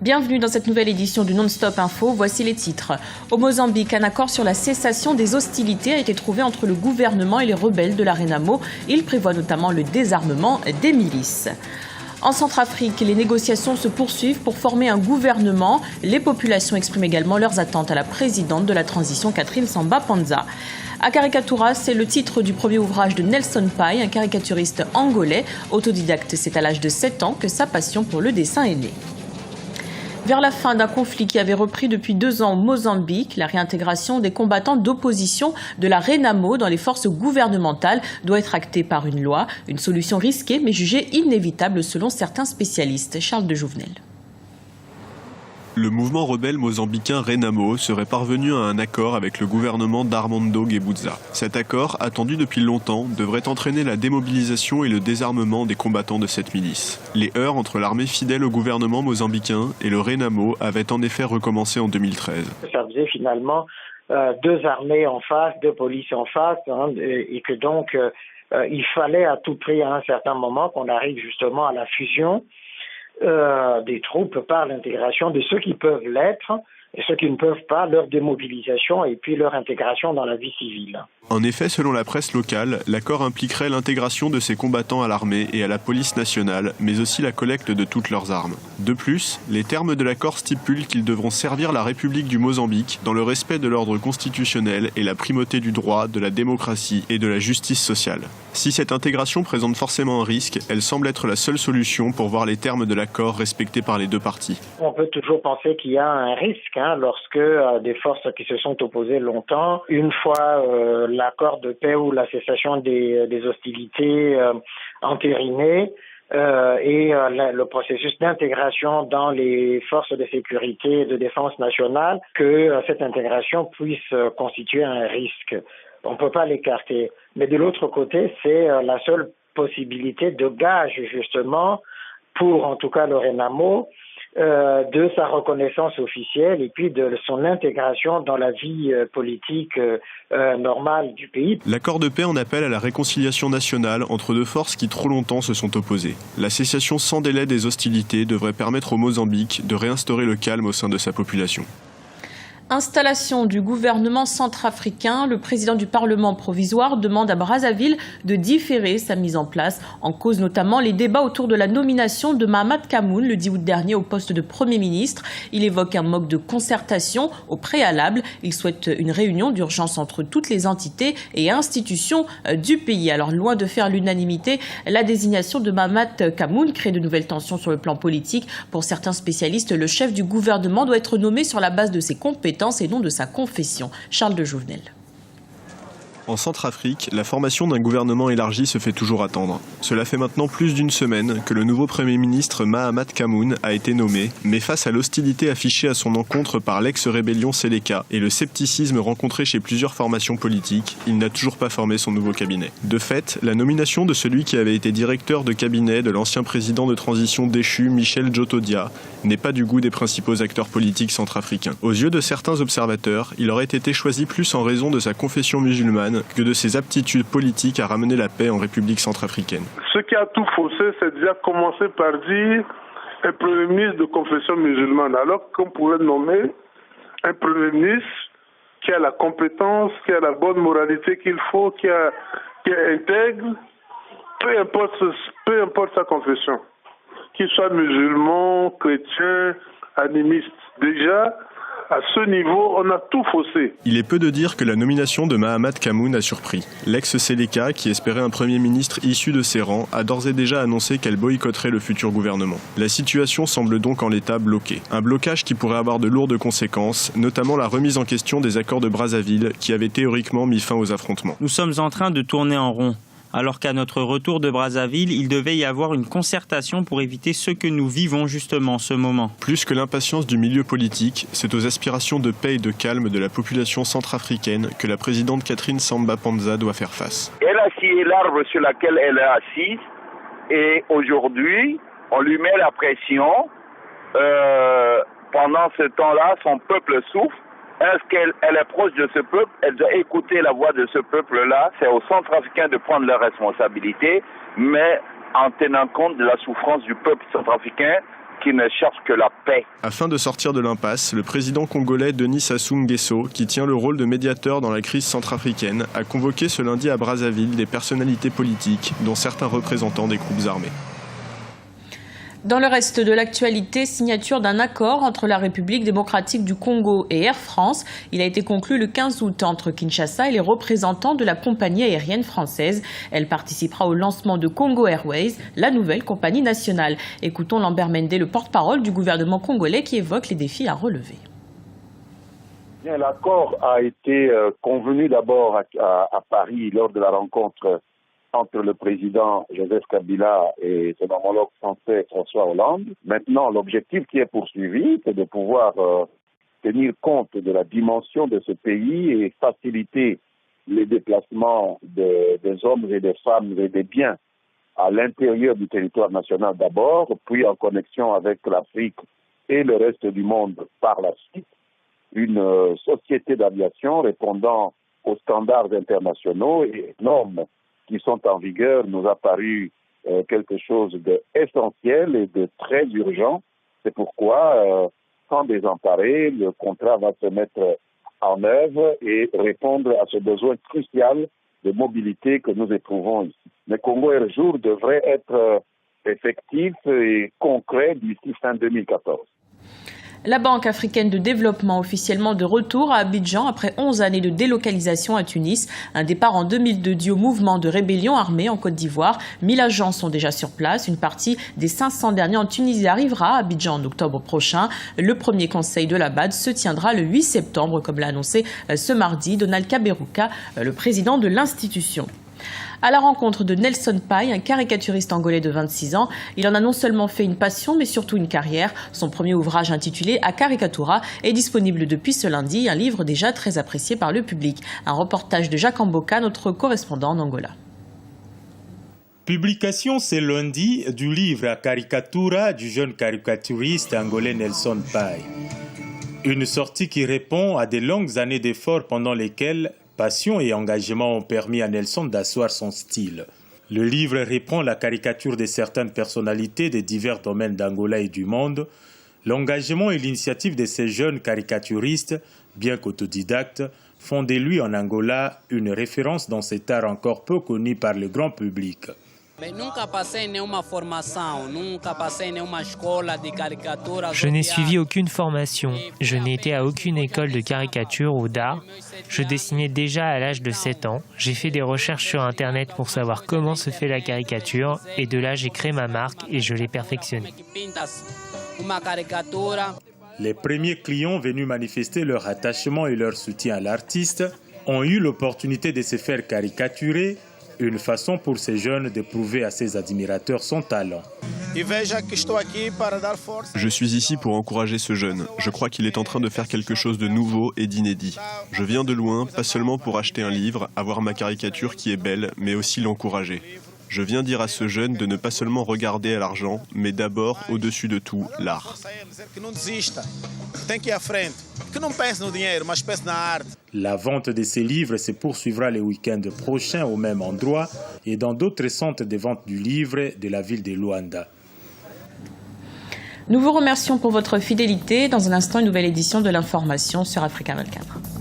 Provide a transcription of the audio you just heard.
Bienvenue dans cette nouvelle édition du Non-Stop Info. Voici les titres. Au Mozambique, un accord sur la cessation des hostilités a été trouvé entre le gouvernement et les rebelles de la Renamo. Il prévoit notamment le désarmement des milices. En Centrafrique, les négociations se poursuivent pour former un gouvernement. Les populations expriment également leurs attentes à la présidente de la transition, Catherine Samba-Panza. A Caricatura, c'est le titre du premier ouvrage de Nelson Pai, un caricaturiste angolais. Autodidacte, c'est à l'âge de 7 ans que sa passion pour le dessin est née. Vers la fin d'un conflit qui avait repris depuis 2 ans au Mozambique, la réintégration des combattants d'opposition de la Renamo dans les forces gouvernementales doit être actée par une loi. Une solution risquée mais jugée inévitable selon certains spécialistes. Charles de Jouvenel. Le mouvement rebelle mozambicain Renamo serait parvenu à un accord avec le gouvernement d'Armando Guebuza. Cet accord, attendu depuis longtemps, devrait entraîner la démobilisation et le désarmement des combattants de cette milice. Les heurts entre l'armée fidèle au gouvernement mozambicain et le Renamo avaient en effet recommencé en 2013. Ça faisait finalement 2 armées en face, 2 polices en face, et que donc il fallait à tout prix à un certain moment qu'on arrive justement à la fusion des troupes par l'intégration de ceux qui peuvent l'être et ceux qui ne peuvent pas, leur démobilisation et puis leur intégration dans la vie civile. En effet, selon la presse locale, l'accord impliquerait l'intégration de ces combattants à l'armée et à la police nationale, mais aussi la collecte de toutes leurs armes. De plus, les termes de l'accord stipulent qu'ils devront servir la République du Mozambique dans le respect de l'ordre constitutionnel et la primauté du droit, de la démocratie et de la justice sociale. Si cette intégration présente forcément un risque, elle semble être la seule solution pour voir les termes de l'accord respectés par les 2 parties. On peut toujours penser qu'il y a un risque lorsque des forces qui se sont opposées longtemps, une fois l'accord de paix ou la cessation des hostilités entériné, et le processus d'intégration dans les forces de sécurité et de défense nationale, que cette intégration puisse constituer un risque. On ne peut pas l'écarter. Mais de l'autre côté, c'est la seule possibilité de gage, justement, pour en tout cas le Renamo, de sa reconnaissance officielle et puis de son intégration dans la vie politique normale du pays. L'accord de paix en appelle à la réconciliation nationale entre 2 forces qui trop longtemps se sont opposées. La cessation sans délai des hostilités devrait permettre au Mozambique de réinstaurer le calme au sein de sa population. Installation du gouvernement centrafricain, le président du Parlement provisoire demande à Brazzaville de différer sa mise en place, en cause notamment les débats autour de la nomination de Mahamat Kamoun le 10 août dernier au poste de Premier ministre. Il évoque un manque de concertation au préalable. Il souhaite une réunion d'urgence entre toutes les entités et institutions du pays. Alors loin de faire l'unanimité, la désignation de Mahamat Kamoun crée de nouvelles tensions sur le plan politique. Pour certains spécialistes, le chef du gouvernement doit être nommé sur la base de ses compétences et non de sa confession. Charles de Jouvenel. En Centrafrique, la formation d'un gouvernement élargi se fait toujours attendre. Cela fait maintenant plus d'1 semaine que le nouveau Premier ministre Mahamat Kamoun a été nommé, mais face à l'hostilité affichée à son encontre par l'ex-rébellion Séléka et le scepticisme rencontré chez plusieurs formations politiques, il n'a toujours pas formé son nouveau cabinet. De fait, la nomination de celui qui avait été directeur de cabinet de l'ancien président de transition déchu Michel Djotodia n'est pas du goût des principaux acteurs politiques centrafricains. Aux yeux de certains observateurs, il aurait été choisi plus en raison de sa confession musulmane que de ses aptitudes politiques à ramener la paix en République centrafricaine. Ce qui a tout faussé, c'est déjà commencer par dire un Premier ministre de confession musulmane, alors qu'on pouvait nommer un Premier ministre qui a la compétence, qui a la bonne moralité qu'il faut, qui est intègre, peu importe sa confession, qu'il soit musulman, chrétien, animiste. Déjà, à ce niveau, on a tout faussé. Il est peu de dire que la nomination de Mahamat Kamoun a surpris. L'ex-Séléka, qui espérait un Premier ministre issu de ses rangs, a d'ores et déjà annoncé qu'elle boycotterait le futur gouvernement. La situation semble donc en l'état bloquée. Un blocage qui pourrait avoir de lourdes conséquences, notamment la remise en question des accords de Brazzaville, qui avaient théoriquement mis fin aux affrontements. Nous sommes en train de tourner en rond. Alors qu'à notre retour de Brazzaville, il devait y avoir une concertation pour éviter ce que nous vivons justement en ce moment. Plus que l'impatience du milieu politique, c'est aux aspirations de paix et de calme de la population centrafricaine que la présidente Catherine Samba-Panza doit faire face. Elle a scié l'arbre sur lequel elle est assise et aujourd'hui, on lui met la pression. Pendant ce temps-là, son peuple souffre. Est-ce qu'elle est proche de ce peuple? Elle doit écouter la voix de ce peuple-là. C'est aux Centrafricains de prendre leurs responsabilités, mais en tenant compte de la souffrance du peuple centrafricain qui ne cherchent que la paix. Afin de sortir de l'impasse, le président congolais Denis Sassou Nguesso, qui tient le rôle de médiateur dans la crise centrafricaine, a convoqué ce lundi à Brazzaville des personnalités politiques, dont certains représentants des groupes armés. Dans le reste de l'actualité, signature d'un accord entre la République démocratique du Congo et Air France. Il a été conclu le 15 août entre Kinshasa et les représentants de la compagnie aérienne française. Elle participera au lancement de Congo Airways, la nouvelle compagnie nationale. Écoutons Lambert Mende, le porte-parole du gouvernement congolais, qui évoque les défis à relever. Bien, l'accord a été convenu d'abord à Paris lors de la rencontre entre le président Joseph Kabila et son homologue français François Hollande. Maintenant, l'objectif qui est poursuivi, c'est de pouvoir tenir compte de la dimension de ce pays et faciliter les déplacements des hommes et des femmes et des biens à l'intérieur du territoire national d'abord, puis en connexion avec l'Afrique et le reste du monde par la suite. Une société d'aviation répondant aux standards internationaux et normes qui sont en vigueur nous a paru quelque chose d'essentiel et de très urgent. C'est pourquoi, sans désemparer, le contrat va se mettre en œuvre et répondre à ce besoin crucial de mobilité que nous éprouvons ici. Le Congo Air Jour devrait être effectif et concret d'ici fin 2014. La Banque africaine de développement officiellement de retour à Abidjan après 11 années de délocalisation à Tunis. Un départ en 2002 dû au mouvement de rébellion armée en Côte d'Ivoire. 1000 agents sont déjà sur place. Une partie des 500 derniers en Tunisie arrivera à Abidjan en octobre prochain. Le premier conseil de la BAD se tiendra le 8 septembre, comme l'a annoncé ce mardi Donald Kaberuka, le président de l'institution. À la rencontre de Nelson Pai, un caricaturiste angolais de 26 ans. Il en a non seulement fait une passion, mais surtout une carrière. Son premier ouvrage intitulé A Caricatura est disponible depuis ce lundi, un livre déjà très apprécié par le public. Un reportage de Jacques Amboka, notre correspondant en Angola. Publication ce lundi du livre A Caricatura du jeune caricaturiste angolais Nelson Pai. Une sortie qui répond à des longues années d'efforts pendant lesquelles passion et engagement ont permis à Nelson d'asseoir son style. Le livre reprend la caricature de certaines personnalités des divers domaines d'Angola et du monde. L'engagement et l'initiative de ces jeunes caricaturistes, bien qu'autodidactes, font de lui en Angola une référence dans cet art encore peu connu par le grand public. Je n'ai suivi aucune formation, je n'ai été à aucune école de caricature ou d'art. Je dessinais déjà à l'âge de 7 ans. J'ai fait des recherches sur Internet pour savoir comment se fait la caricature et de là j'ai créé ma marque et je l'ai perfectionnée. Les premiers clients venus manifester leur attachement et leur soutien à l'artiste ont eu l'opportunité de se faire caricaturer. Une façon pour ces jeunes de prouver à ses admirateurs son talent. Je suis ici pour encourager ce jeune. Je crois qu'il est en train de faire quelque chose de nouveau et d'inédit. Je viens de loin, pas seulement pour acheter un livre, avoir ma caricature qui est belle, mais aussi l'encourager. Je viens dire à ce jeune de ne pas seulement regarder à l'argent, mais d'abord, au-dessus de tout, l'art. La vente de ces livres se poursuivra le week-end prochain au même endroit et dans d'autres centres de vente du livre de la ville de Luanda. Nous vous remercions pour votre fidélité. Dans un instant, une nouvelle édition de l'information sur Africa 24.